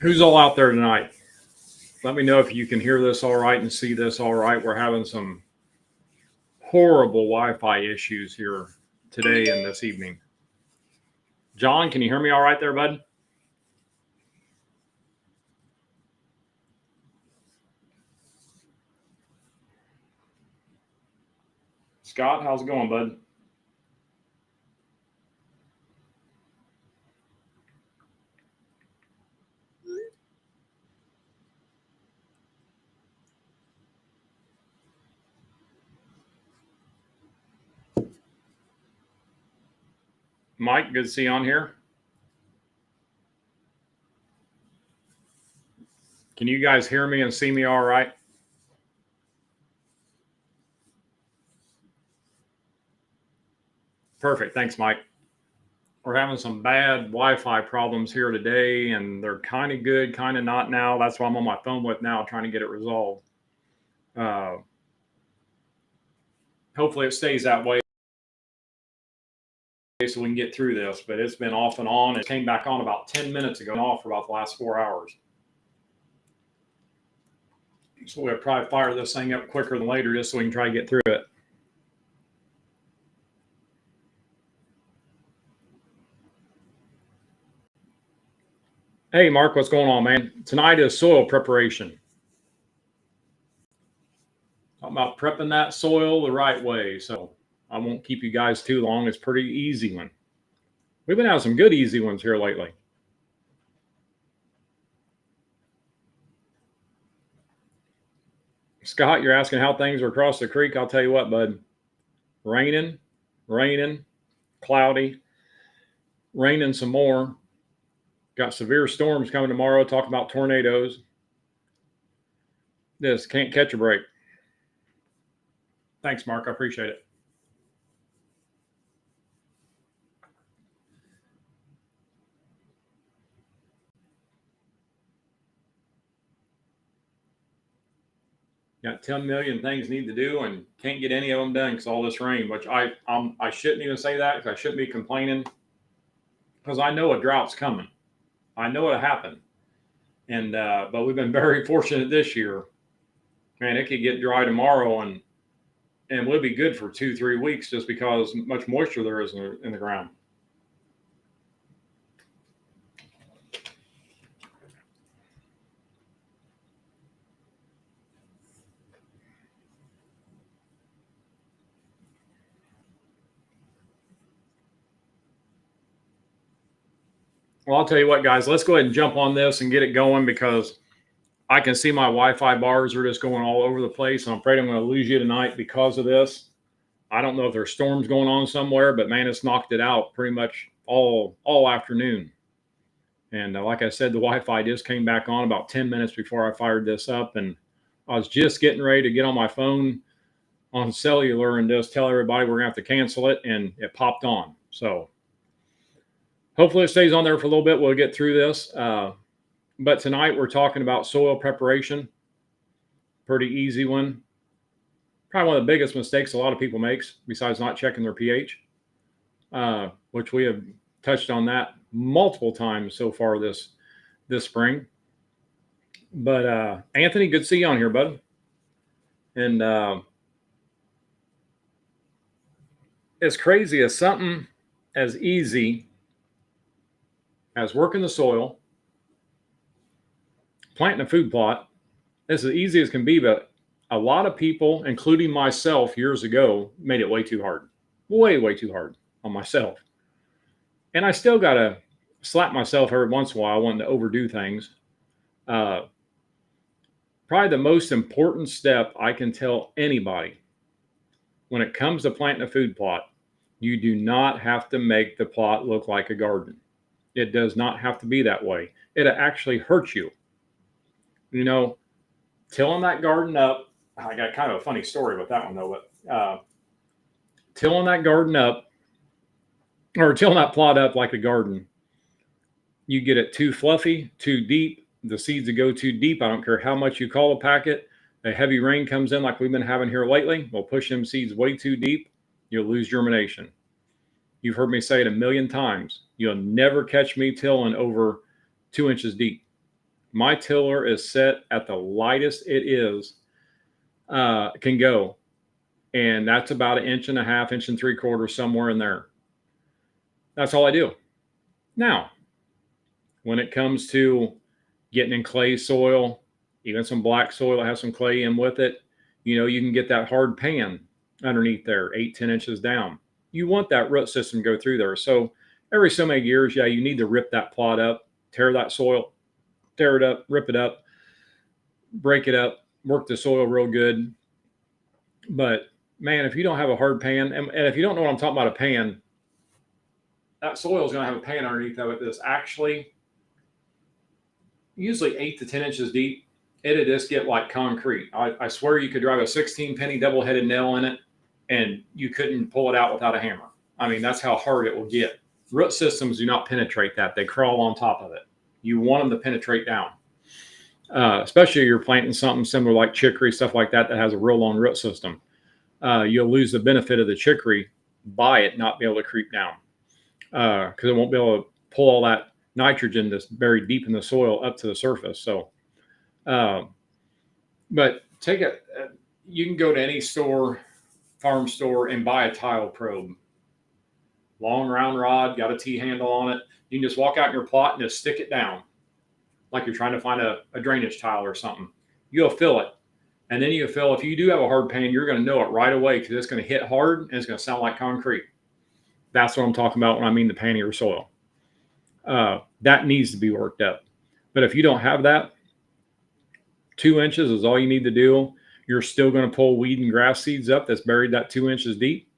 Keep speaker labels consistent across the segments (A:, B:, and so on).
A: Who's all out there tonight? Let me know if you can hear this all right and see this all right. We're having some horrible Wi-Fi issues here today and this evening. John, can you hear me all right there, bud? Scott, how's it going, bud? Mike, good to see you on here. Can you guys hear me and see me all right? Perfect. Thanks, Mike. We're having some bad Wi-Fi problems here today, and they're kind of good, kind of not now. That's why I'm on my phone with now, trying to get it resolved. Hopefully it stays that way so we can get through this, but it's been off and on. It came back on about 10 minutes ago and off for about the last 4 hours. So we'll probably fire this thing up quicker than later just so we can try to get through it. Hey, Mark, what's going on, man? Tonight is soil preparation. Talking about prepping that soil the right way. So I won't keep you guys too long. It's a pretty easy one. We've been having some good easy ones here lately. Scott, you're asking how things are across the creek. I'll tell you what, bud. Raining, cloudy, raining some more. Got severe storms coming tomorrow. Talking about tornadoes. This can't catch a break. Thanks, Mark. I appreciate it. Got 10 million things need to do and can't get any of them done because all this rain, which I shouldn't even say that because I shouldn't be complaining because I know a drought's coming. I know it'll happen. And but we've been very fortunate this year. Man, it could get dry tomorrow and we'll be good for 2-3 weeks just because much moisture there is in the ground. Well, I'll tell you what, guys, let's go ahead and jump on this and get it going because I can see my Wi-Fi bars are just going all over the place. I'm afraid I'm going to lose you tonight because of this. I don't know if there's storms going on somewhere, but man, it's knocked it out pretty much all afternoon. And like I said, the Wi-Fi just came back on about 10 minutes before I fired this up. And I was just getting ready to get on my phone on cellular and just tell everybody we're going to have to cancel it. And it popped on. So hopefully it stays on there for a little bit. We'll get through this. But tonight we're talking about soil preparation. Pretty easy one. Probably one of the biggest mistakes a lot of people makes, besides not checking their pH, which we have touched on that multiple times so far this spring. But Anthony, good to see you on here, bud. And as crazy as something as easy as working the soil, planting a food plot, it's as easy as can be, but a lot of people, including myself years ago, made it way too hard. Way too hard on myself. And I still got to slap myself every once in a while wanting to overdo things. Probably the most important step I can tell anybody when it comes to planting a food plot, you do not have to make the plot look like a garden. It does not have to be that way. It actually hurts you. You know, tilling that garden up, I got kind of a funny story with that one though, but tilling that garden up or tilling that plot up like a garden, you get it too fluffy, too deep. The seeds that go too deep, I don't care how much you call a packet, a heavy rain comes in like we've been having here lately, will push them seeds way too deep. You'll lose germination. You've heard me say it a million times. You'll never catch me tilling over 2 inches deep. My tiller is set at the lightest it is, can go. And that's about 1.5 inches, 1.75 inches, somewhere in there. That's all I do. Now, when it comes to getting in clay soil, even some black soil that has some clay in with it, you can get that hard pan underneath there, 8-10 inches down. You want that root system to go through there. So every so many years, you need to rip that plot up, tear that soil, tear it up, rip it up, break it up, work the soil real good. But man, if you don't have a hard pan, and if you don't know what I'm talking about, a pan, that soil is going to have a pan underneath of it that's actually usually 8 to 10 inches deep. It'll just get like concrete. I swear you could drive a 16 penny double-headed nail in it and you couldn't pull it out without a hammer. I mean, that's how hard it will get. Root systems do not penetrate that. They crawl on top of it. You want them to penetrate down. Especially if you're planting something similar like chicory, stuff like that has a real long root system. You'll lose the benefit of the chicory by it not be able to creep down, because it won't be able to pull all that nitrogen that's buried deep in the soil up to the surface. So, but take it. You can go to any store, farm store, and buy a tile probe. Long round rod, got a T-handle on it. You can just walk out in your plot and just stick it down like you're trying to find a drainage tile or something. You'll feel it. And then you feel, if you do have a hard pan, you're going to know it right away because it's going to hit hard and it's going to sound like concrete. That's what I'm talking about when I mean the pan of your soil. That needs to be worked up. But if you don't have that, 2 inches is all you need to do. You're still going to pull weed and grass seeds up that's buried that 2 inches deep,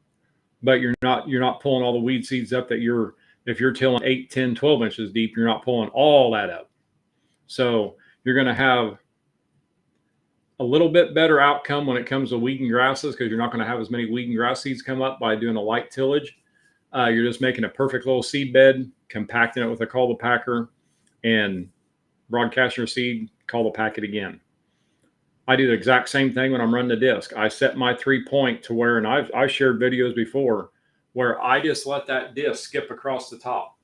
A: but you're not pulling all the weed seeds up that if you're tilling 8, 10, 12 inches deep, you're not pulling all that up. So you're going to have a little bit better outcome when it comes to weed and grasses, because you're not going to have as many weed and grass seeds come up by doing a light tillage. You're just making a perfect little seed bed, compacting it with a cultipacker, and broadcasting your seed, cultipack it again. I do the exact same thing when I'm running the disc. I set my 3-point to where, and I've shared videos before, where I just let that disc skip across the top.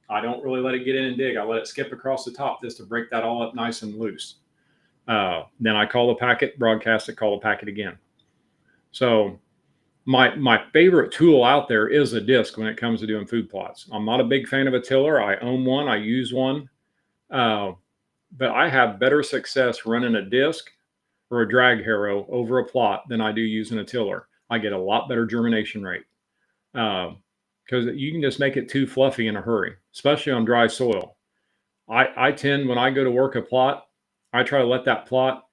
A: I don't really let it get in and dig. I let it skip across the top just to break that all up nice and loose. Then I call the packet, broadcast it, call the packet again. So my favorite tool out there is a disc when it comes to doing food plots. I'm not a big fan of a tiller. I own one. I use one. But I have better success running a disc or a drag harrow over a plot than I do using a tiller. I get a lot better germination rate. Because you can just make it too fluffy in a hurry, especially on dry soil. I tend, when I go to work a plot, I try to let that plot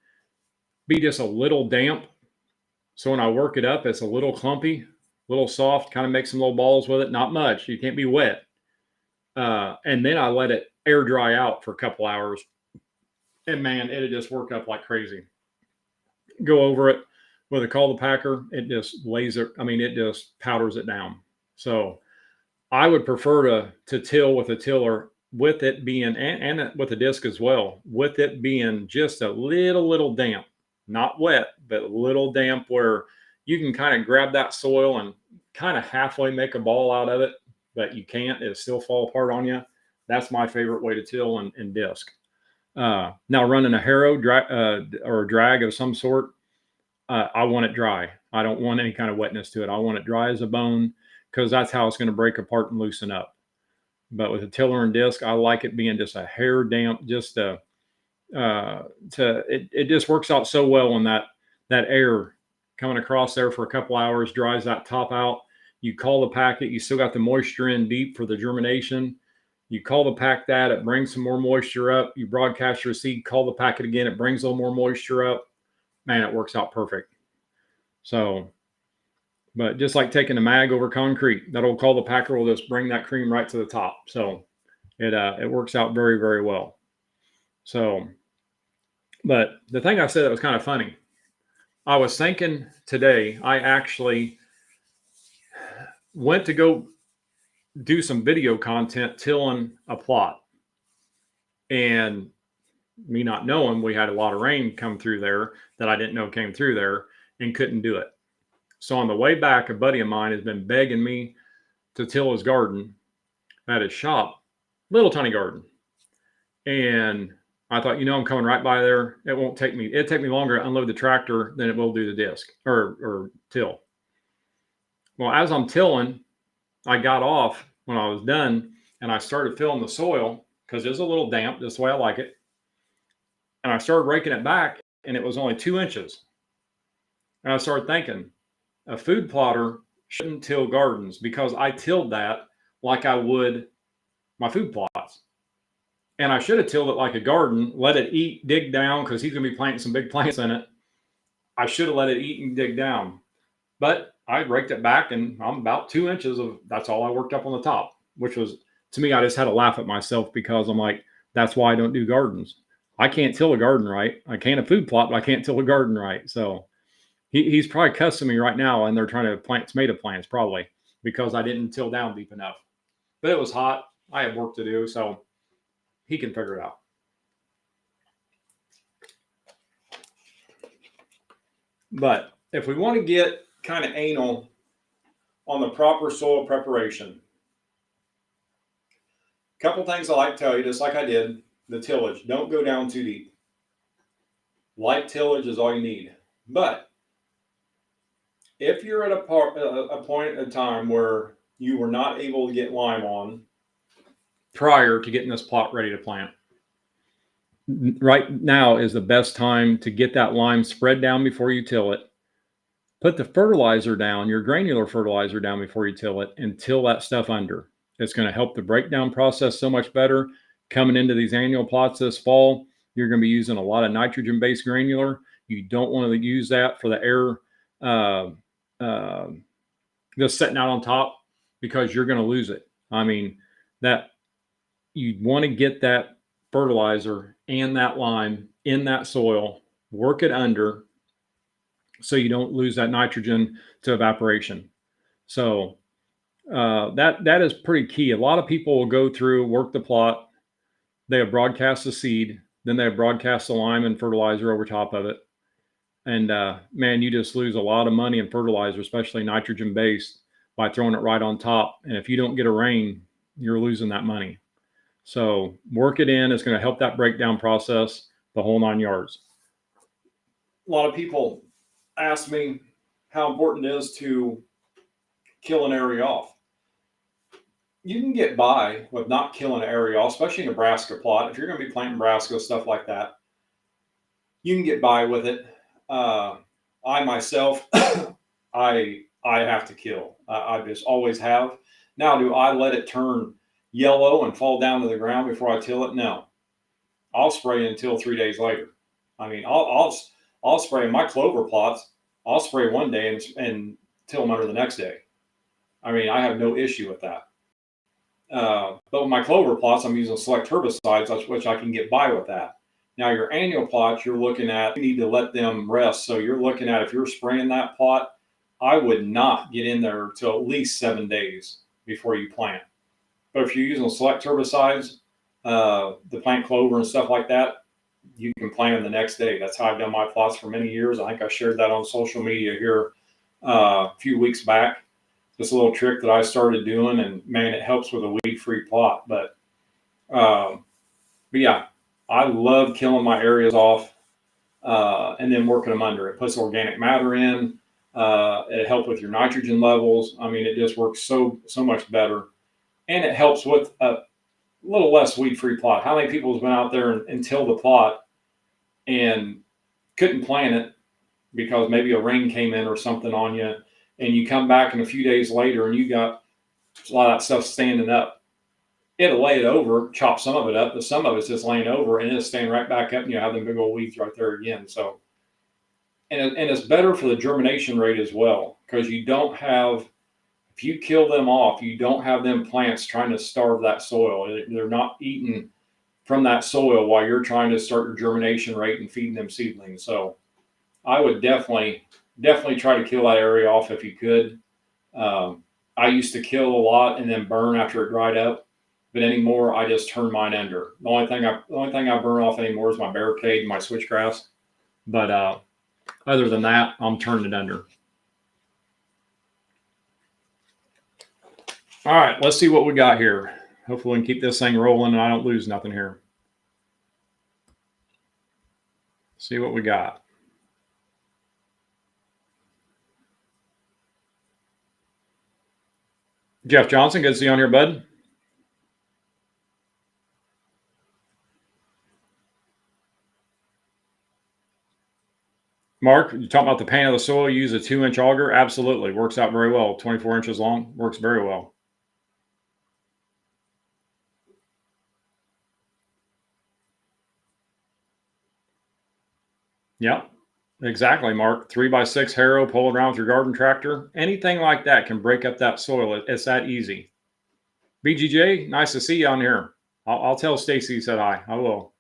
A: be just a little damp. So when I work it up, it's a little clumpy, a little soft, kind of make some little balls with it. Not much. You can't be wet. And then I let it air dry out for a couple hours. And man, it'll just work up like crazy. Go over it with a cultipacker. It just lays it. I mean, it just powders it down. So I would prefer to till with a tiller, with it being, and with a disc as well, with it being just a little damp, not wet, but a little damp, where you can kind of grab that soil and kind of halfway make a ball out of it, but you can't, it'll still fall apart on you. That's my favorite way to till and disc. Now running a harrow or a drag of some sort, I want it dry. I don't want any kind of wetness to it. I want it dry as a bone, because that's how it's going to break apart and loosen up. But with a tiller and disc, I like it being just a hair damp, just it just works out so well when that air coming across there for a couple hours dries that top out. You call the packet, you still got the moisture in deep for the germination. You call the pack that, it brings some more moisture up. You broadcast your seed, call the packet again, it brings a little more moisture up. Man, it works out perfect. So, but just like taking a mag over concrete, that old cultipacker will just bring that cream right to the top. So it works out very, very well. So, but the thing I said that was kind of funny, I was thinking today, I actually went to go do some video content tilling a plot. And me not knowing, we had a lot of rain come through there that I didn't know came through there, and couldn't do it. So on the way back, a buddy of mine has been begging me to till his garden at his shop, little tiny garden. And I thought, I'm coming right by there. It'll take me longer to unload the tractor than it will do the disc or till. Well, as I'm tilling, I got off when I was done and I started filling the soil because it's a little damp, just the way I like it. And I started raking it back and it was only 2 inches. And I started thinking, a food plotter shouldn't till gardens because I tilled that like I would my food plots. And I should have tilled it like a garden, let it eat, dig down, because he's going to be planting some big plants in it. I should have let it eat and dig down. But I raked it back and I'm about 2 inches of, that's all I worked up on the top, which was, to me, I just had to laugh at myself because I'm like, that's why I don't do gardens. I can't till a garden right. I can a food plot, but I can't till a garden right. So he's probably cussing me right now and they're trying to plant tomato plants probably because I didn't till down deep enough. But it was hot. I had work to do, so he can figure it out. But if we want to get kind of anal on the proper soil preparation, a couple things I like to tell you, just like I did, the tillage. Don't go down too deep. Light tillage is all you need. But if you're at a point in time where you were not able to get lime on prior to getting this plot ready to plant, right now is the best time to get that lime spread down before you till it. Put the fertilizer down, your granular fertilizer down before you till it, and till that stuff under. It's going to help the breakdown process so much better. Coming into these annual plots this fall, you're going to be using a lot of nitrogen-based granular. You don't want to use that for the air just sitting out on top because you're going to lose it. I mean, that you want to get that fertilizer and that lime in that soil, work it under so you don't lose that nitrogen to evaporation. So that is pretty key. A lot of people will go through, work the plot, they have broadcast the seed, then they have broadcast the lime and fertilizer over top of it. And man, you just lose a lot of money in fertilizer, especially nitrogen based, by throwing it right on top. And if you don't get a rain, you're losing that money. So work it in. It's going to help that breakdown process, the whole 9 yards. A lot of people ask me how important it is to kill an area off. You can get by with not killing an area off, especially Nebraska plot. If you're going to be planting Nebraska, stuff like that, you can get by with it. I myself, I have to kill. I just always have. Now, do I let it turn yellow and fall down to the ground before I till it? No. I'll spray until 3 days later. I mean, I'll spray my clover plots. I'll spray one day and till them under the next day. I mean, I have no issue with that. But with my clover plots, I'm using select herbicides, which I can get by with that. Now, your annual plots, you're looking at, you need to let them rest. So you're looking at, if you're spraying that plot, I would not get in there till at least 7 days before you plant. But if you're using select herbicides, the plant clover and stuff like that, you can plant them the next day. That's how I've done my plots for many years. I think I shared that on social media here a few weeks back. Just a little trick that I started doing, and man, it helps with a weed-free plot. But yeah, I love killing my areas off and then working them under. It puts organic matter in. It helps with your nitrogen levels. I mean, it just works so much better, and it helps with a little less weed-free plot. How many people has been out there and tilled the plot and couldn't plant it because maybe a rain came in or something on you, and you come back in a few days later and you got a lot of that stuff standing up. It'll lay it over, chop some of it up, but some of it's just laying over and it'll stand right back up and you have them big old weeds right there again. So, and it's better for the germination rate as well, because you don't have, if you kill them off, you don't have them plants trying to starve that soil. They're not eating from that soil while you're trying to start your germination rate and feeding them seedlings. So I would definitely try to kill that area off if you could. I used to kill a lot and then burn after it dried up, but anymore I just turn mine under. The only thing I burn off anymore is my barricade and my switchgrass. But other than that, I'm turning it under. All right, let's see what we got here. Hopefully we can keep this thing rolling and I don't lose nothing here. See what we got. Jeff Johnson, good to see you on here, bud. Mark, you talking about the pain of the soil, you use a 2-inch auger? Absolutely. Works out very well. 24 inches long. Works very well. Yep. Exactly, Mark. 3x6 harrow, pull it around with your garden tractor. Anything like that can break up that soil. It's that easy. BGJ, nice to see you on here. I'll tell Stacy you said hi. I will.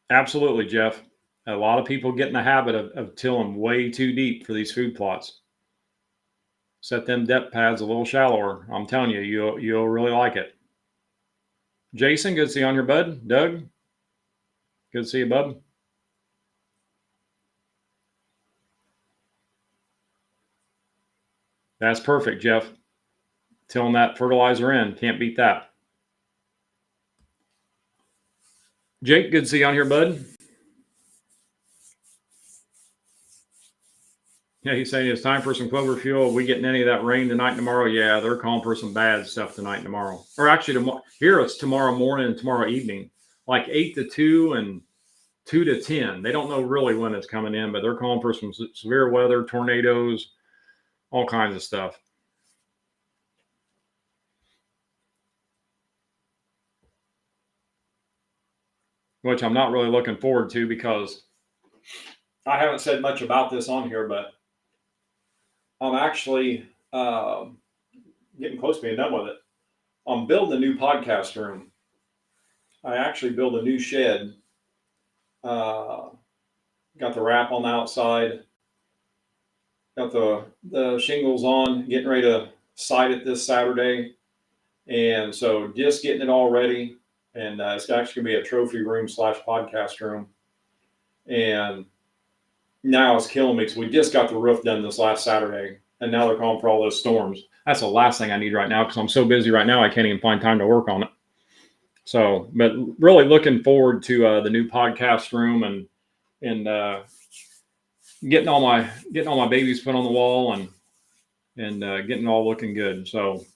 A: Absolutely, Jeff. A lot of people get in the habit of tilling way too deep for these food plots. Set them depth pads a little shallower. I'm telling you, you'll really like it. Jason, good to see you on here, bud. Doug, good to see you, bub. That's perfect, Jeff. Tilling that fertilizer in. Can't beat that. Jake, good to see you on here, bud. Yeah, he's saying it's time for some clover fuel. Are we getting any of that rain tonight and tomorrow? Yeah, they're calling for some bad stuff tonight and tomorrow. Or actually, here it's tomorrow morning and tomorrow evening, like 8 to 2 and 2 to 10. They don't know really when it's coming in, but they're calling for some severe weather, tornadoes, all kinds of stuff. Which I'm not really looking forward to because I haven't said much about this on here, but I'm actually getting close to being done with it. I'm building a new podcast room. I actually built a new shed. Got the wrap on the outside. Got the shingles on. Getting ready to site it this Saturday. And so just getting it all ready. And it's actually going to be a trophy room / podcast room. And now it's killing me because we just got the roof done this last Saturday. And now they're calling for all those storms. That's the last thing I need right now because I'm so busy right now I can't even find time to work on it. So, but really looking forward to the new podcast room and getting all my babies put on the wall and getting it all looking good. So,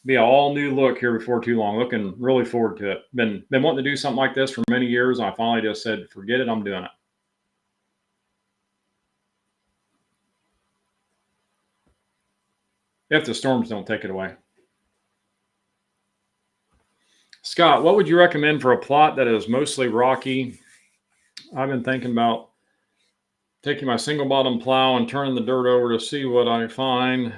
A: be an all new look here before too long. Looking really forward to it. Been wanting to do something like this for many years. And I finally just said, forget it, I'm doing it. If the storms don't take it away. Scott, what would you recommend for a plot that is mostly rocky? I've been thinking about taking my single bottom plow and turning the dirt over to see what I find.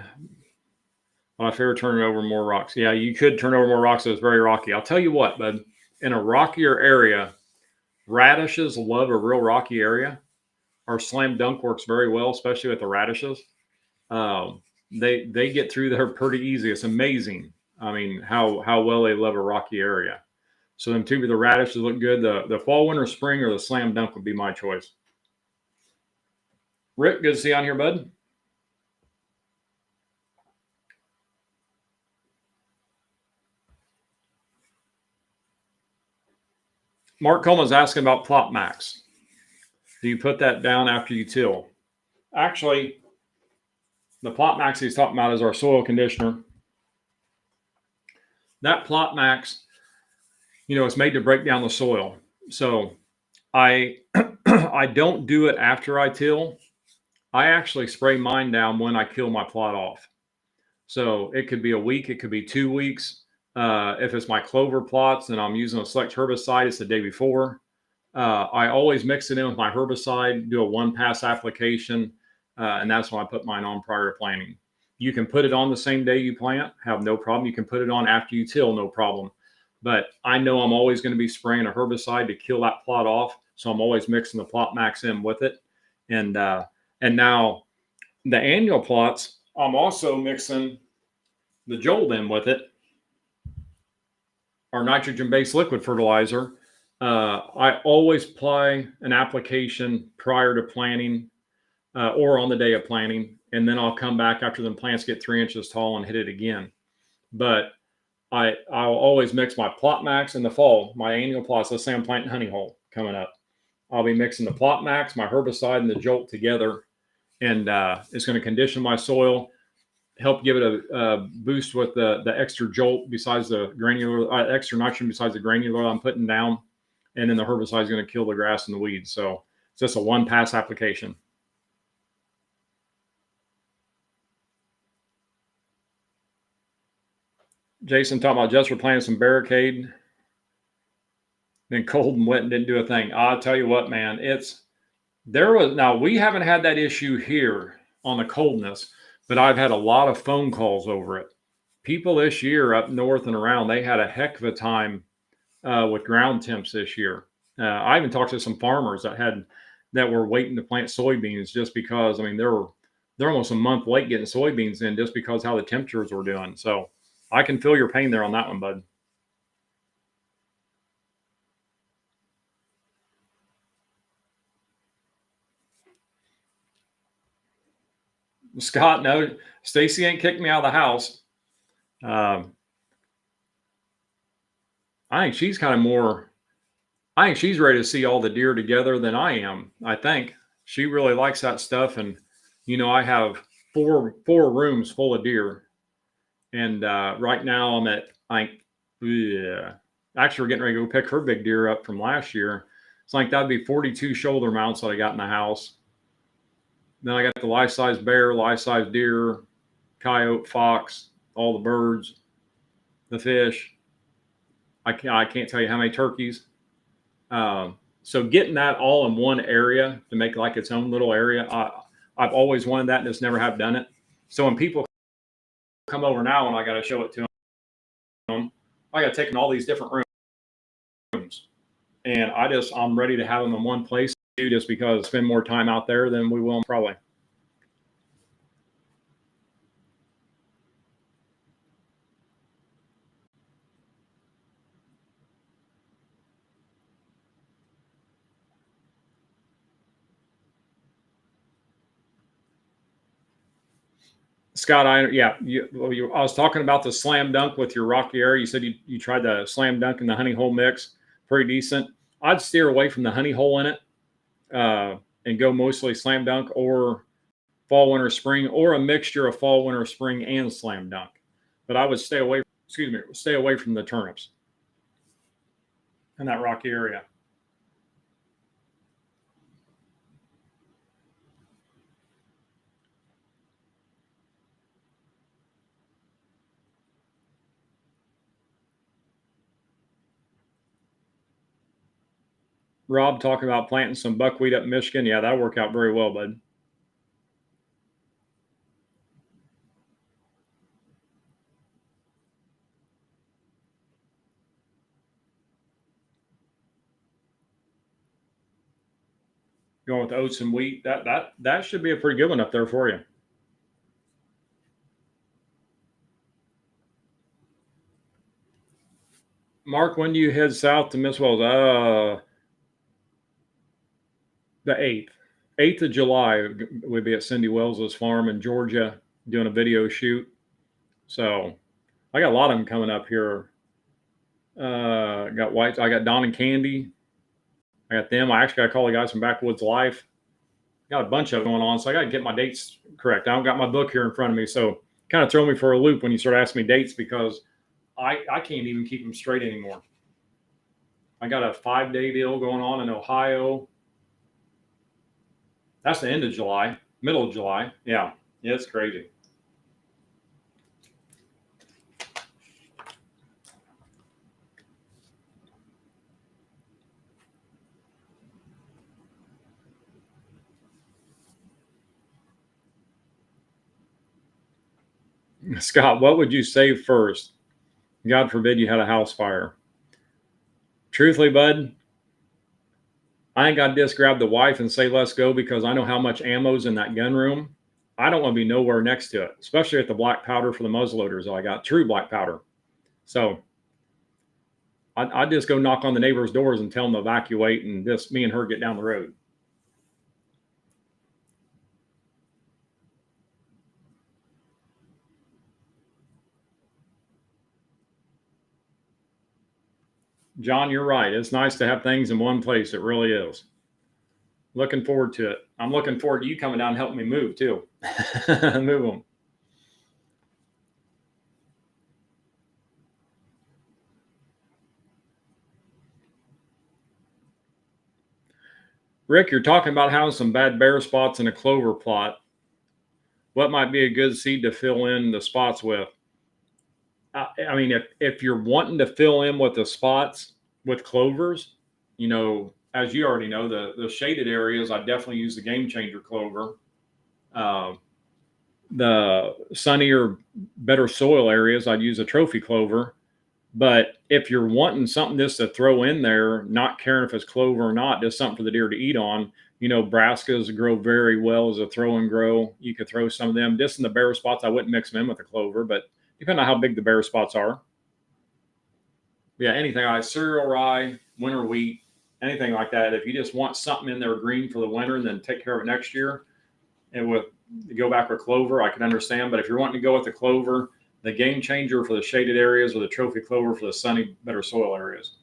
A: But I fear turning over more rocks. Yeah, you could turn over more rocks. It's very rocky. I'll tell you what, bud. In a rockier area, radishes love a real rocky area. Our slam dunk works very well, especially with the radishes. They get through there pretty easy. It's amazing. I mean, how well they love a rocky area. So them tubular radishes look good. The fall, winter, spring, or the slam dunk would be my choice. Rick, good to see you on here, bud. Mark Coleman's asking about plot max. Do you put that down after you till? Actually, the plot max he's talking about is our soil conditioner. That plot max, it's made to break down the soil. So I I don't do it after I till. I actually spray mine down when I kill my plot off. So it could be a week, it could be 2 weeks. If it's my clover plots and I'm using a select herbicide, it's the day before. I always mix it in with my herbicide, do a 1-pass application, and that's when I put mine on prior to planting. You can put it on the same day you plant, have no problem. You can put it on after you till, no problem. But I know I'm always going to be spraying a herbicide to kill that plot off, so I'm always mixing the plot max in with it. And now the annual plots, I'm also mixing the Jolt in with it, our nitrogen-based liquid fertilizer. I always apply an application prior to planting or on the day of planting, and then I'll come back after the plants get 3 inches tall and hit it again. But I'll always mix my Plot Max in the fall, my annual plots. Let's say I'm planting honey hole coming up. I'll be mixing the Plot Max, my herbicide, and the Jolt together, and it's going to condition my soil, help give it a boost with the extra Jolt besides the granular, extra nitrogen besides the granular I'm putting down, and then the herbicide is going to kill the grass and the weeds. So it's just a one pass application. Jason talking about just for planting some barricade, then cold and wet and didn't do a thing. I'll tell you what, man, now we haven't had that issue here on the coldness, but I've had a lot of phone calls over it. People this year up north and around, they had a heck of a time with ground temps this year. I even talked to some farmers that were waiting to plant soybeans just because, I mean, they're almost a month late getting soybeans in just because how the temperatures were doing. So I can feel your pain there on that one, bud. Scott, no, Stacy ain't kicked me out of the house. I think she's kind of more, I think she's ready to see all the deer together than I am. I think she really likes that stuff. And, I have four rooms full of deer. And right now I'm at, yeah, actually, we're getting ready to go pick her big deer up from last year. It's like that'd be 42 shoulder mounts that I got in the house. Then I got the life-size bear, life-size deer, coyote, fox, all the birds, the fish. I can't tell you how many turkeys. So getting that all in one area to make like its own little area, I've always wanted that and just never have done it. So when people come over now and I got to show it to them, I got to take them to all these different rooms. And I'm ready to have them in one place too, just because I spend more time out there than we will probably. Scott, I was talking about the slam dunk with your rocky area. You said you tried the slam dunk in the honey hole mix, pretty decent. I'd steer away from the honey hole in it and go mostly slam dunk or fall, winter, spring, or a mixture of fall, winter, spring, and slam dunk. But I would stay away from the turnips in that rocky area. Rob talking about planting some buckwheat up in Michigan. Yeah, that'll work out very well, bud. Going with oats and wheat, that should be a pretty good one up there for you. Mark, when do you head south to Miss Wells? The 8th of July, we'd be at Cindy Wells's farm in Georgia doing a video shoot. So I got a lot of them coming up here. I got Don and Candy. I got them. I actually got to call the guys from Backwoods Life. Got a bunch of them going on, so I got to get my dates correct. I don't got my book here in front of me, so kind of throw me for a loop when you start asking me dates because I can't even keep them straight anymore. I got a 5-day deal going on in Ohio. That's the end of July, middle of July. Yeah, it's crazy. Scott, what would you save first? God forbid you had a house fire. Truthfully, bud, I ain't got to just grab the wife and say, let's go, because I know how much ammo's in that gun room. I don't want to be nowhere next to it, especially at the black powder for the muzzleloaders. I got true black powder. So I'd just go knock on the neighbors' doors and tell them to evacuate and just me and her get down the road. John, you're right. It's nice to have things in one place. It really is. Looking forward to it. I'm looking forward to you coming down and helping me move too. Move them. Rick, you're talking about having some bad bare spots in a clover plot. What might be a good seed to fill in the spots with? I mean, if you're wanting to fill in with the spots with clovers, as you already know, the shaded areas, I definitely use the game changer clover. The sunnier, better soil areas, I'd use a trophy clover. But if you're wanting something just to throw in there, not caring if it's clover or not, just something for the deer to eat on, brassicas grow very well as a throw and grow. You could throw some of them. Just in the bare spots, I wouldn't mix them in with the clover, but depending on how big the bare spots are. Yeah, anything like cereal rye, winter wheat, anything like that. If you just want something in there green for the winter and then take care of it next year, and with go back with clover, I can understand. But if you're wanting to go with the clover, the game changer for the shaded areas or the trophy clover for the sunny, better soil areas.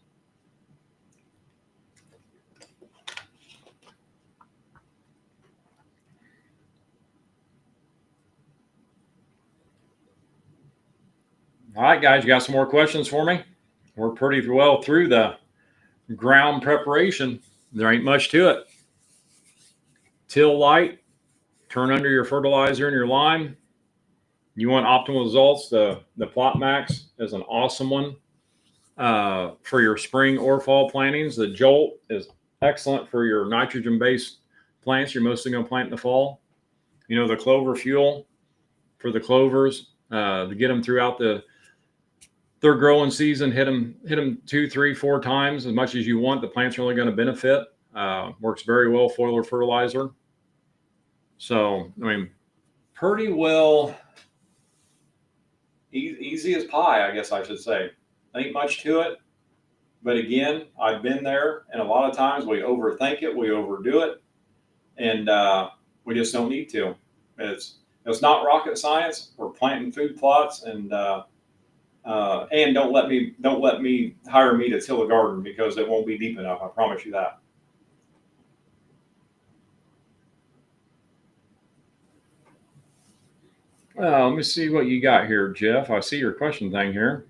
A: All right, guys, you got some more questions for me? We're pretty well through the ground preparation. There ain't much to it. Till light, turn under your fertilizer and your lime. You want optimal results, the Plot Max is an awesome one for your spring or fall plantings. The Jolt is excellent for your nitrogen-based plants you're mostly going to plant in the fall. The Clover Fuel for the clovers to get them throughout their growing season. Hit them 2, 3, 4 times as much as you want. The plants are only going to benefit. Works very well, foliar fertilizer. So, I mean, pretty well easy as pie, I guess I should say. Ain't much to it. But again, I've been there, and a lot of times we overthink it, we overdo it, and we just don't need to. It's not rocket science. We're planting food plots, and don't let me hire me to till a garden because it won't be deep enough. I promise you that. Let me see what you got here, Jeff. I see your question thing here.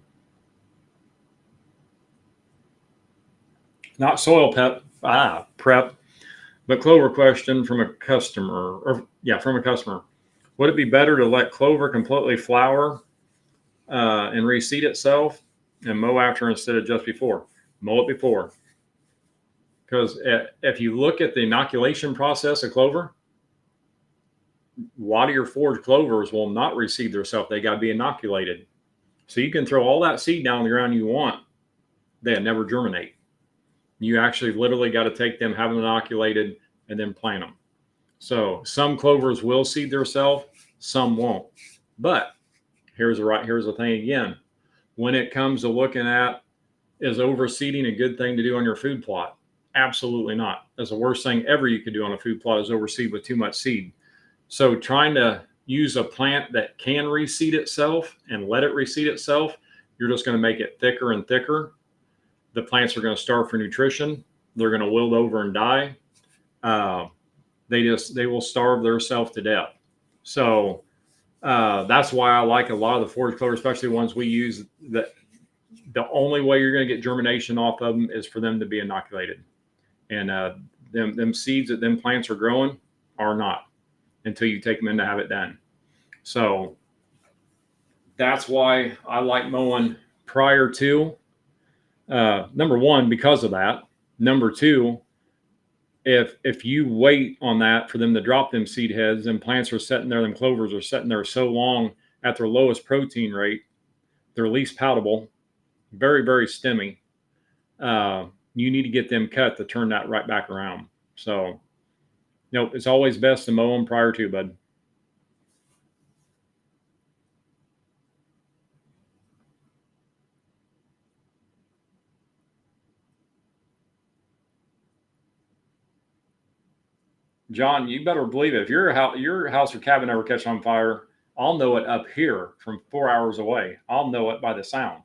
A: Not soil prep, but clover question from a customer. From a customer. Would it be better to let clover completely flower and reseed itself and mow after instead of just before? Mow it before. Because if you look at the inoculation process of clover, a lot of your forage clovers will not reseed themselves. They got to be inoculated. So you can throw all that seed down on the ground you want. They never germinate. You actually literally got to take them, have them inoculated, and then plant them. So some clovers will seed themselves, some won't. But here's the thing again. When it comes to looking at, is overseeding a good thing to do on your food plot? Absolutely not. That's the worst thing ever you could do on a food plot is overseed with too much seed. So trying to use a plant that can reseed itself and let it reseed itself, you're just going to make it thicker and thicker. The plants are going to starve for nutrition. They're going to wilt over and die. They will starve themselves to death. So that's why I like a lot of the forage clover, especially ones we use. That the only way you're going to get germination off of them is for them to be inoculated, and them seeds that them plants are growing are not until you take them in to have it done. So that's why I like mowing prior to. Number one, because of that. Number two, if you wait on that for them to drop them seed heads, and plants are sitting there, them clovers are sitting there so long at their lowest protein rate, they're least palatable, very, very stemmy. You need to get them cut to turn that right back around. So, it's always best to mow them prior to, bud. John, you better believe it. If your house or cabin ever catch on fire, I'll know it up here from 4 hours away. I'll know it by the sound.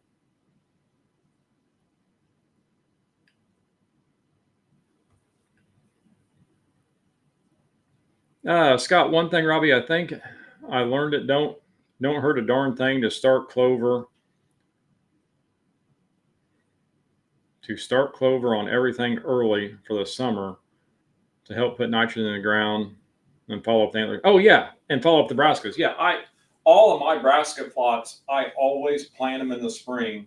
A: Scott, one thing, Robbie, I think I learned it. Don't hurt a darn thing to start clover. To start clover on everything early for the summer to help put nitrogen in the ground and follow up the antler. Oh yeah, and follow up the brassicas. Yeah, I all of my brassica plots, I always plant them in the spring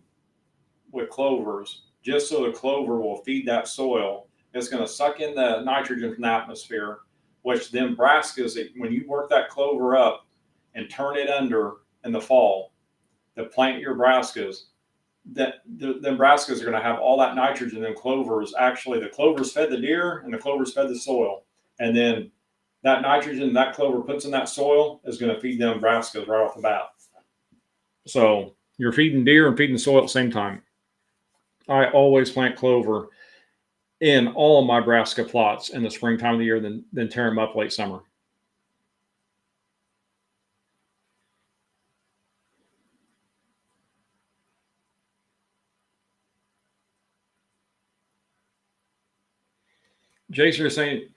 A: with clovers, just so the clover will feed that soil. It's going to suck in the nitrogen from the atmosphere, which then brassicas, when you work that clover up and turn it under in the fall to plant your brassicas, that the brassicas are going to have all that nitrogen. And clovers, actually, the clovers fed the deer and the clovers fed the soil. And then that nitrogen that clover puts in that soil is going to feed them brassicas right off the bat. So you're feeding deer and feeding the soil at the same time. I always plant clover in all of my brassica plots in the springtime of the year, then tear them up late summer. Jason is saying,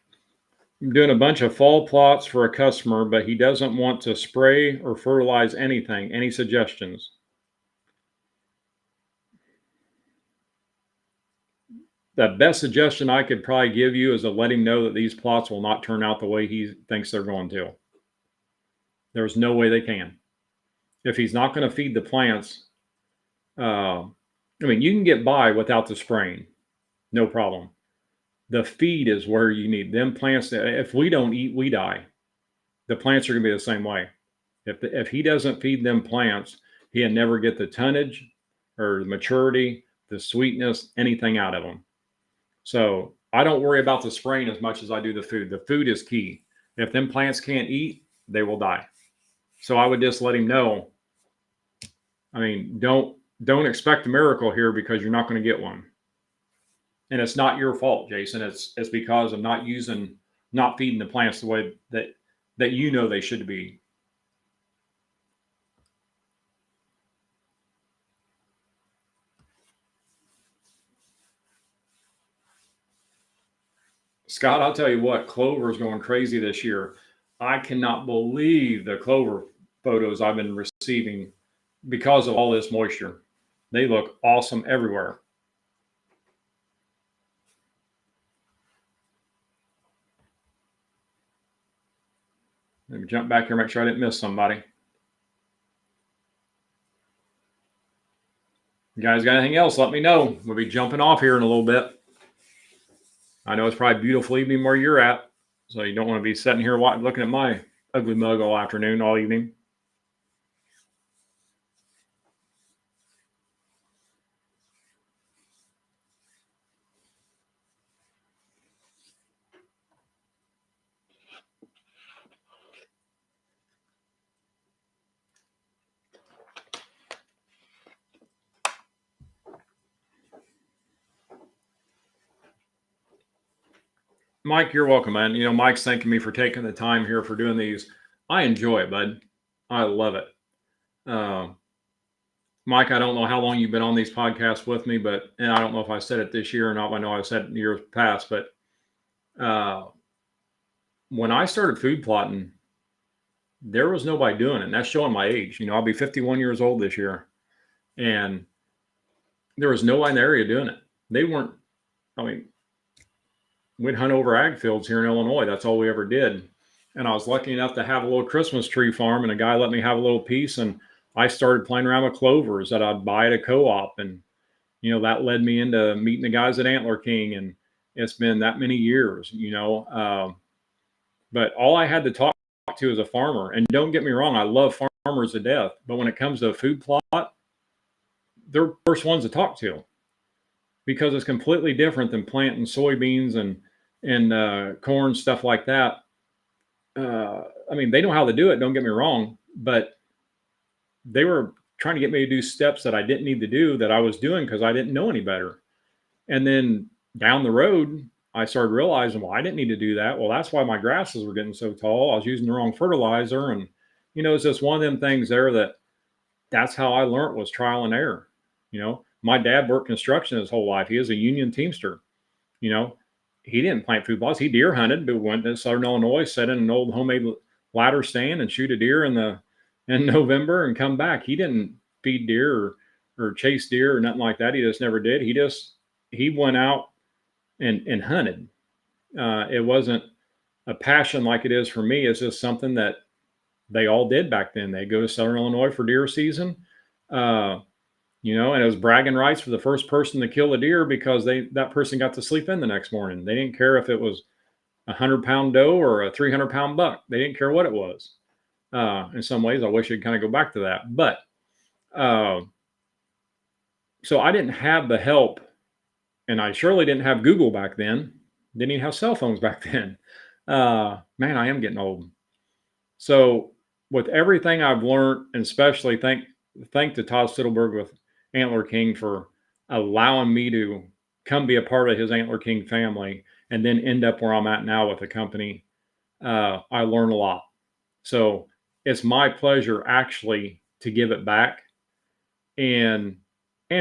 A: I'm doing a bunch of fall plots for a customer, but he doesn't want to spray or fertilize anything. Any suggestions? The best suggestion I could probably give you is to let him know that these plots will not turn out the way he thinks they're going to. There's no way they can. If he's not going to feed the plants, I mean, you can get by without the spraying, no problem. The feed is where you need them plants. If we don't eat, we die. The plants are going to be the same way. If he doesn't feed them plants, he'll never get the tonnage or the maturity, the sweetness, anything out of them. So I don't worry about the spraying as much as I do the food. The food is key. If them plants can't eat, they will die. So I would just let him know. I mean, don't expect a miracle here because you're not going to get one. And it's not your fault, Jason. It's because of not feeding the plants the way that you know they should be. Scott, I'll tell you what, clover is going crazy this year. I cannot believe the clover photos I've been receiving because of all this moisture. They look awesome everywhere. Let me jump back here, make sure I didn't miss somebody. You guys got anything else? Let me know. We'll be jumping off here in a little bit. I know it's probably a beautiful evening where you're at, so you don't want to be sitting here looking at my ugly mug all afternoon, all evening. Mike, you're welcome, man. You know, Mike's thanking me for taking the time here for doing these. I enjoy it, bud. I love it. Mike, I don't know how long you've been on these podcasts with me, and I don't know if I said it this year or not. I know I said it in years past, but when I started food plotting, there was nobody doing it. And that's showing my age. You know, I'll be 51 years old this year. And there was nobody in the area doing it. They weren't, I mean, we'd hunt over ag fields here in Illinois. That's all we ever did. And I was lucky enough to have a little Christmas tree farm, and a guy let me have a little piece. And I started playing around with clovers that I'd buy at a co-op. And, you know, that led me into meeting the guys at Antler King. And it's been that many years, you know. But all I had to talk to as a farmer, and don't get me wrong, I love farmers to death, but when it comes to a food plot, they're the first ones to talk to, because it's completely different than planting soybeans and corn, stuff like that. I mean, they know how to do it, don't get me wrong, but they were trying to get me to do steps that I didn't need to do, that I was doing because I didn't know any better. And then down the road, I started realizing, well, I didn't need to do that. Well, that's why my grasses were getting so tall. I was using the wrong fertilizer. And, you know, it's just one of them things there that's how I learned, was trial and error. You know, my dad worked construction his whole life. He is a union teamster. You know, he didn't plant food plots. He deer hunted, but went to Southern Illinois, set in an old homemade ladder stand and shoot a deer in November and come back. He didn't feed deer or chase deer or nothing like that. He just never did. He went out and hunted. It wasn't a passion like it is for me. It's just something that they all did back then. They go to Southern Illinois for deer season. And it was bragging rights for the first person to kill a deer because that person got to sleep in the next morning. They didn't care if it was a 100-pound doe or a 300-pound buck. They didn't care what it was. In some ways, I wish I'd kind of go back to that. But so I didn't have the help, and I surely didn't have Google back then. Didn't even have cell phones back then. Man, I am getting old. So with everything I've learned, and especially thank to Todd Siddleberg with Antler King for allowing me to come be a part of his Antler King family and then end up where I'm at now with the company. I learned a lot. So it's my pleasure actually to give it back and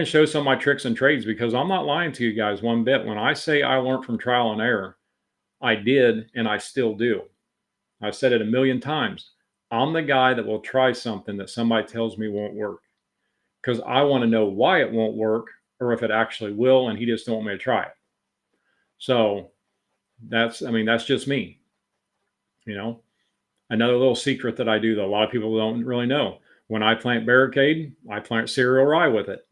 A: show some of my tricks and trades, because I'm not lying to you guys one bit. When I say I learned from trial and error, I did, and I still do. I've said it a million times. I'm the guy that will try something that somebody tells me won't work, because I want to know why it won't work or if it actually will, and he just don't want me to try it. So that's just me. Another little secret that I do that a lot of people don't really know. When I plant barricade, I plant cereal rye with it,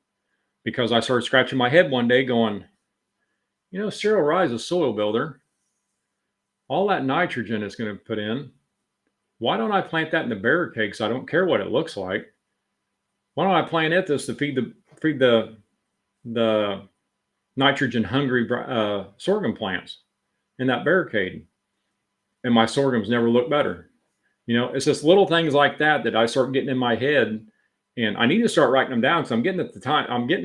A: because I started scratching my head one day going, cereal rye is a soil builder. All that nitrogen it's going to put in, why don't I plant that in the barricade? Because I don't care what it looks like. Why don't I plant it just to feed the nitrogen hungry sorghum plants in that barricade? And my sorghums never look better. It's just little things like that I start getting in my head, and I need to start writing them down, because I'm getting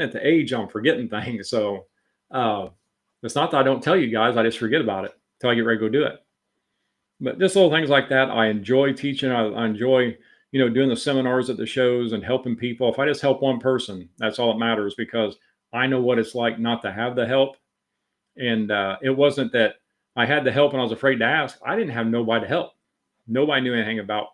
A: at the age I'm forgetting things. So it's not that I don't tell you guys, I just forget about it until I get ready to go do it. But just little things like that, I enjoy teaching. I enjoy, doing the seminars at the shows and helping people. If I just help one person, that's all that matters, because I know what it's like not to have the help. And it wasn't that I had the help and I was afraid to ask. I didn't have nobody to help. Nobody knew anything about,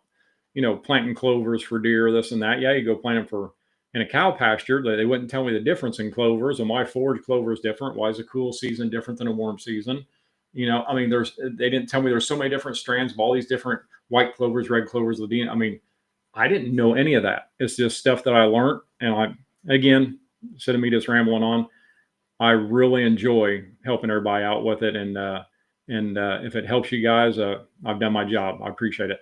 A: planting clovers for deer, this and that. Yeah, you go plant them in a cow pasture. They wouldn't tell me the difference in clovers, and why forage clover is different. Why is a cool season different than a warm season? They didn't tell me there's so many different strands of all these different white clovers, red clovers, Ladina. I didn't know any of that. It's just stuff that I learned. And again, instead of me just rambling on, I really enjoy helping everybody out with it. And if it helps you guys, I've done my job. I appreciate it.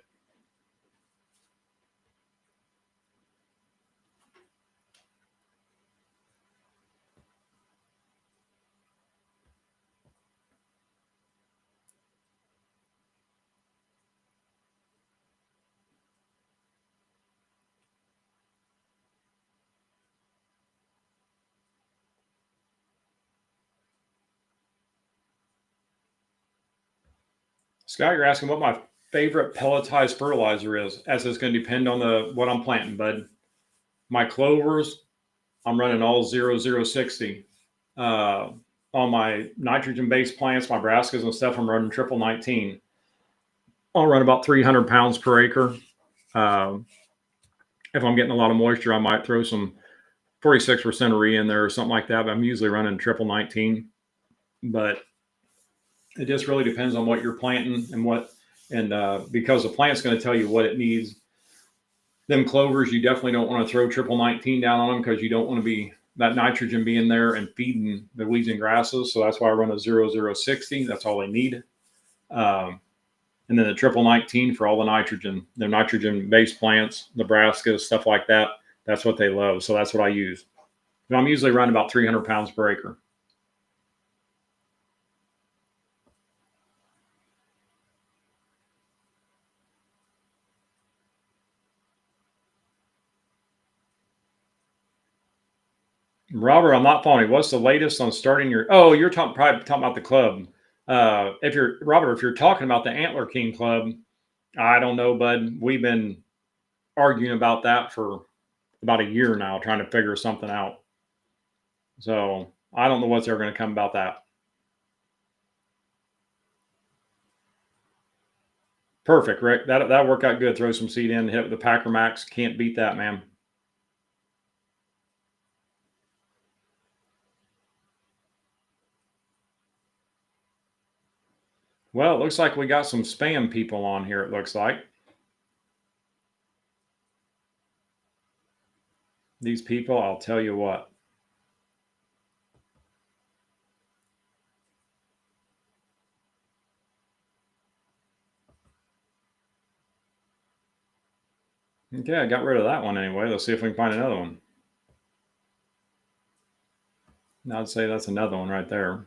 A: Scott, you're asking what my favorite pelletized fertilizer is, as it's going to depend on what I'm planting, bud. My clovers, I'm running all 0060. On my nitrogen-based plants, my brassicas and stuff, I'm running triple 19. I'll run about 300 pounds per acre. If I'm getting a lot of moisture, I might throw some 46% urea in there or something like that. But I'm usually running triple 19. But it just really depends on what you're planting and because the plant's going to tell you what it needs. Them clovers, you definitely don't want to throw triple 19 down on them, because you don't want to be that nitrogen being there and feeding the weeds and grasses. So that's why I run a 0060. That's all they need. And then the triple 19 for all the nitrogen-based plants, Nebraska, stuff like that. That's what they love. So that's what I use. And I'm usually running about 300 pounds per acre. Robert, I'm not following. What's the latest on starting your? Oh, you're probably talking about the club. If you're talking about the Antler King Club, I don't know, bud. We've been arguing about that for about a year now, trying to figure something out. So I don't know what's ever going to come about that. Perfect, Rick. That worked out good. Throw some seed in, hit with the Packer Max. Can't beat that, man. Well, it looks like we got some spam people on here, it looks like. These people, I'll tell you what. Okay, I got rid of that one anyway. Let's see if we can find another one. I'd say that's another one right there.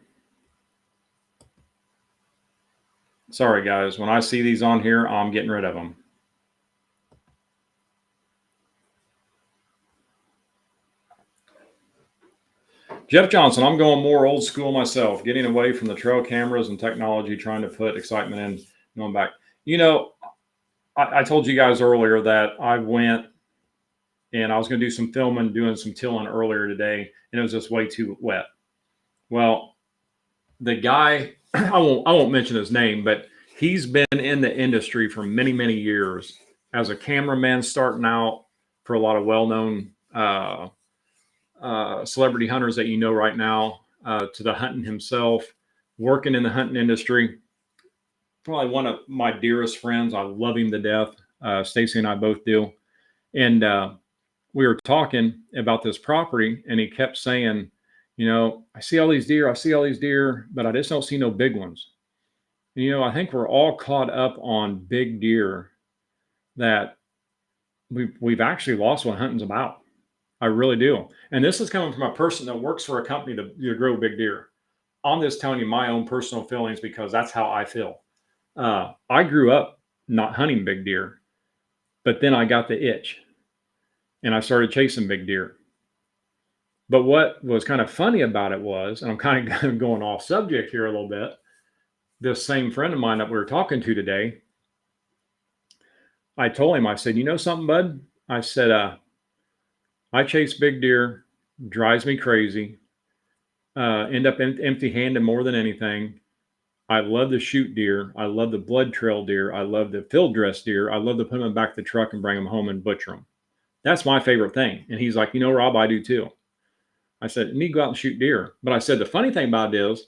A: Sorry, guys. When I see these on here, I'm getting rid of them. Jeff Johnson, I'm going more old school myself, getting away from the trail cameras and technology, trying to put excitement in, going back. You know, I told you guys earlier that I went and I was going to do some filming, doing some tilling earlier today, and it was just way too wet. Well, the guy, I won't mention his name, but he's been in the industry for many, many years as a cameraman, starting out for a lot of well-known celebrity hunters that you know right now, to the hunting himself, working in the hunting industry. Probably one of my dearest friends. I love him to death. Stacy and I both do. And we were talking about this property, and he kept saying, I see all these deer, but I just don't see no big ones. And, I think we're all caught up on big deer that we've actually lost what hunting's about. I really do. And this is coming from a person that works for a company to grow big deer. I'm just telling you my own personal feelings because that's how I feel. I grew up not hunting big deer, but then I got the itch and I started chasing big deer. But what was kind of funny about it was, and I'm kind of going off subject here a little bit, this same friend of mine that we were talking to today, I told him, I said, you know something, bud? I said, I chase big deer, drives me crazy, end up empty-handed more than anything. I love to shoot deer. I love the blood trail deer. I love the field dress deer. I love to put them in the back of the truck and bring them home and butcher them. That's my favorite thing. And he's like, Rob, I do too. I said, you need to go out and shoot deer. But I said, the funny thing about it is,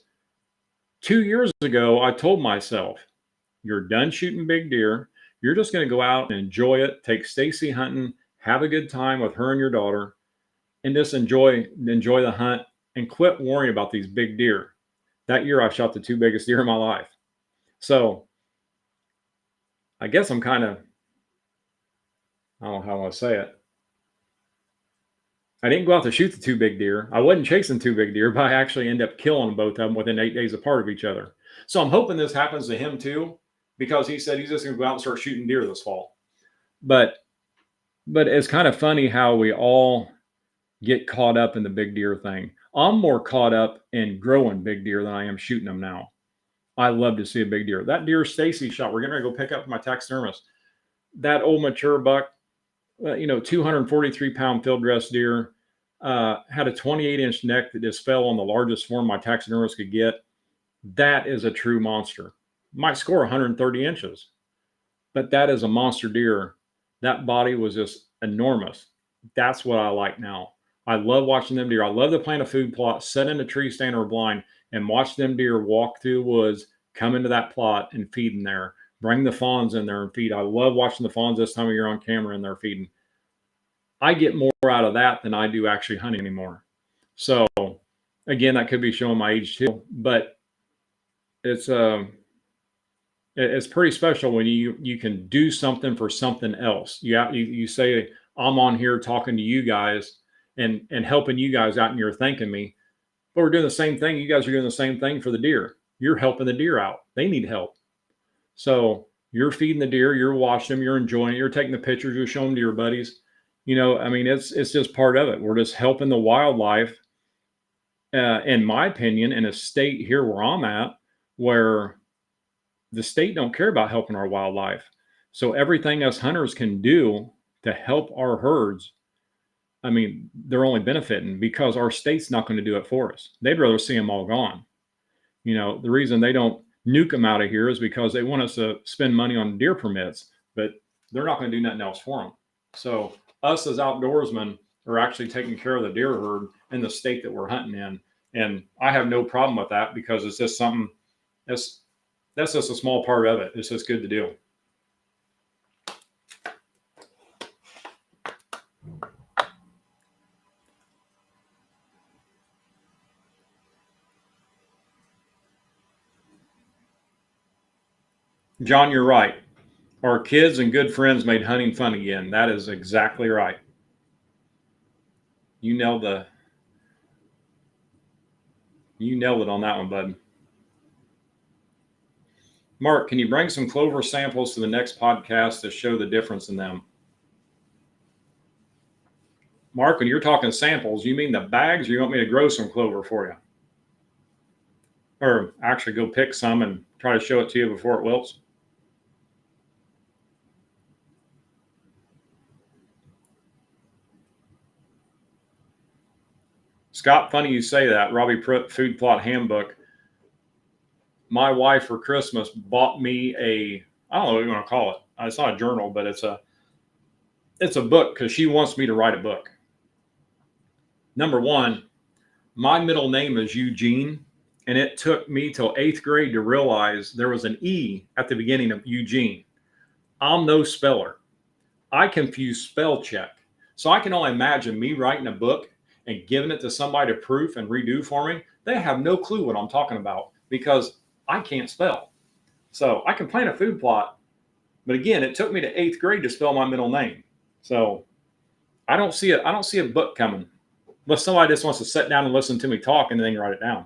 A: 2 years ago, I told myself, you're done shooting big deer. You're just going to go out and enjoy it. Take Stacy hunting, have a good time with her and your daughter, and just enjoy the hunt and quit worrying about these big deer. That year, I shot the 2 biggest deer in my life. So I guess I'm kind of, I don't know how I want to say it. I didn't go out to shoot the 2 big deer. I wasn't chasing 2 big deer, but I actually ended up killing both of them within 8 days apart of each other. So I'm hoping this happens to him too, because he said he's just going to go out and start shooting deer this fall. But it's kind of funny how we all get caught up in the big deer thing. I'm more caught up in growing big deer than I am shooting them now. I love to see a big deer. That deer Stacy shot, we're getting ready to go pick up my taxidermist. That old mature buck, 243-pound field dress deer, had a 28-inch neck that just fell on the largest form my taxidermist could get. That is a true monster. Might score 130 inches, but that is a monster deer. That body was just enormous. That's what I like now. I love watching them deer. I love to plant a food plot, set in a tree stand or a blind, and watch them deer walk through the woods, come into that plot and feed in there. Bring the fawns in there and feed. I love watching the fawns this time of year on camera and they're feeding. I get more out of that than I do actually hunting anymore. So again, that could be showing my age too, but it's pretty special when you can do something for something else. You say, I'm on here talking to you guys and helping you guys out, and you're thanking me. But we're doing the same thing. You guys are doing the same thing for the deer. You're helping the deer out. They need help. So you're feeding the deer, you're watching them, you're enjoying it, you're taking the pictures, you're showing them to your buddies. It's just part of it. We're just helping the wildlife. In my opinion, in a state here where I'm at, where the state don't care about helping our wildlife. So everything us hunters can do to help our herds, they're only benefiting because our state's not going to do it for us. They'd rather see them all gone. The reason they don't nuke them out of here is because they want us to spend money on deer permits, but they're not going to do nothing else for them. So us as outdoorsmen are actually taking care of the deer herd in the state that we're hunting in. And I have no problem with that because it's just something that's just a small part of it. It's just good to do. John, you're right. Our kids and good friends made hunting fun again. That is exactly right. You nailed it on that one, bud. Mark, can you bring some clover samples to the next podcast to show the difference in them? Mark, when you're talking samples, you mean the bags, or you want me to grow some clover for you? Or actually go pick some and try to show it to you before it wilts? Scott, funny you say that. Robie Pruitt Food Plot Handbook. My wife for Christmas bought me I don't know what you want to call it. It's not a journal, but it's a book because she wants me to write a book. Number one, my middle name is Eugene, and it took me till 8th grade to realize there was an E at the beginning of Eugene. I'm no speller. I confuse spell check. So I can only imagine me writing a book and giving it to somebody to proof and redo for me. They have no clue what I'm talking about because I can't spell. So I can plan a food plot, but again, it took me to 8th grade to spell my middle name. So I don't see a book coming unless somebody just wants to sit down and listen to me talk and then write it down.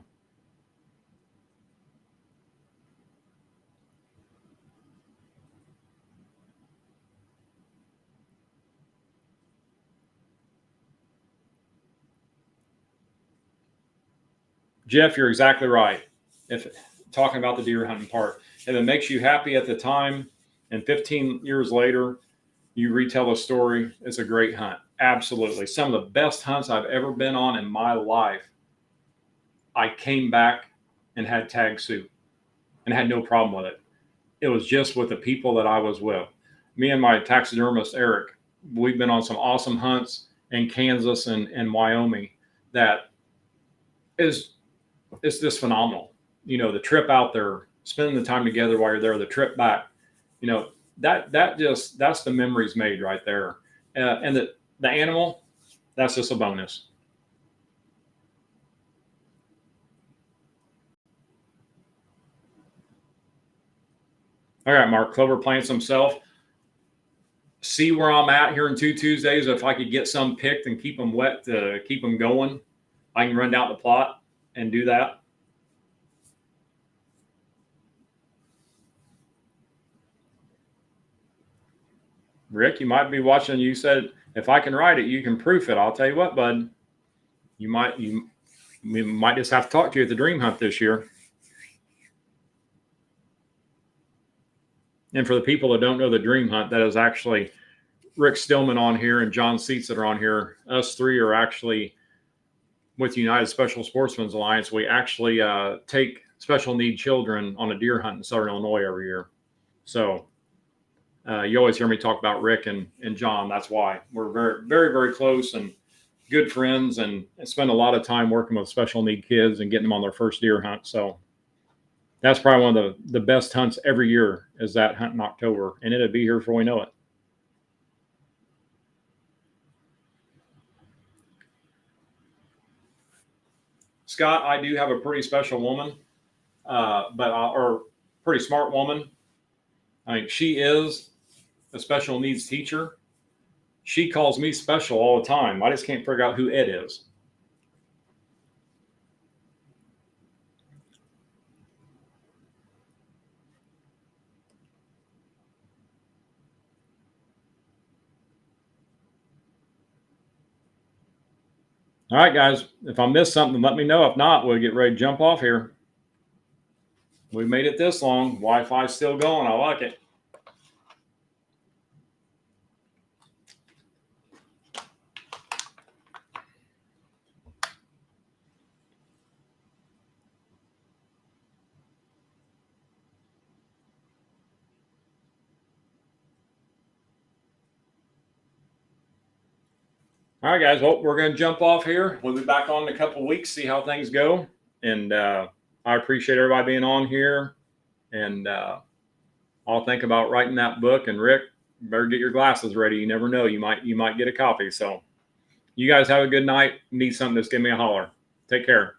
A: Jeff, you're exactly right. If talking about the deer hunting part, if it makes you happy at the time, and 15 years later, you retell a story, it's a great hunt. Absolutely. Some of the best hunts I've ever been on in my life, I came back and had tag soup and had no problem with it. It was just with the people that I was with. Me and my taxidermist, Eric, we've been on some awesome hunts in Kansas and Wyoming that is it's just phenomenal. You know, the trip out there, spending the time together while you're there, the trip back, you know, that's the memories made right there. And the animal, that's just a bonus. All right, Mark, Clover plants himself. See where I'm at here in 2 Tuesdays. If I could get some picked and keep them wet to keep them going, I can run down the plot and do that. Rick, you might be watching. You said if I can write it, you can proof it. I'll tell you what, bud. We might just have to talk to you at the dream hunt this year. And for the people that don't know the dream hunt, that is actually Rick Stillman on here and John Seats that are on here. Us three are actually with United Special Sportsmen's Alliance. We actually take special need children on a deer hunt in Southern Illinois every year. So you always hear me talk about Rick and John. That's why we're very, very, very close and good friends and spend a lot of time working with special need kids and getting them on their first deer hunt. So that's probably one of the best hunts every year is that hunt in October, and it'll be here before we know it. Scott, I do have a pretty special woman, or pretty smart woman. I mean, she is a special needs teacher. She calls me special all the time. I just can't figure out who Ed is. All right, guys. If I missed something, let me know. If not, we'll get ready to jump off here. We made it this long. Wi-Fi's still going. I like it. All right, guys. Well, we're going to jump off here. We'll be back on in a couple of weeks, see how things go. And I appreciate everybody being on here. And I'll think about writing that book. And Rick, you better get your glasses ready. You never know. You might get a copy. So you guys have a good night. Need something, just give me a holler. Take care.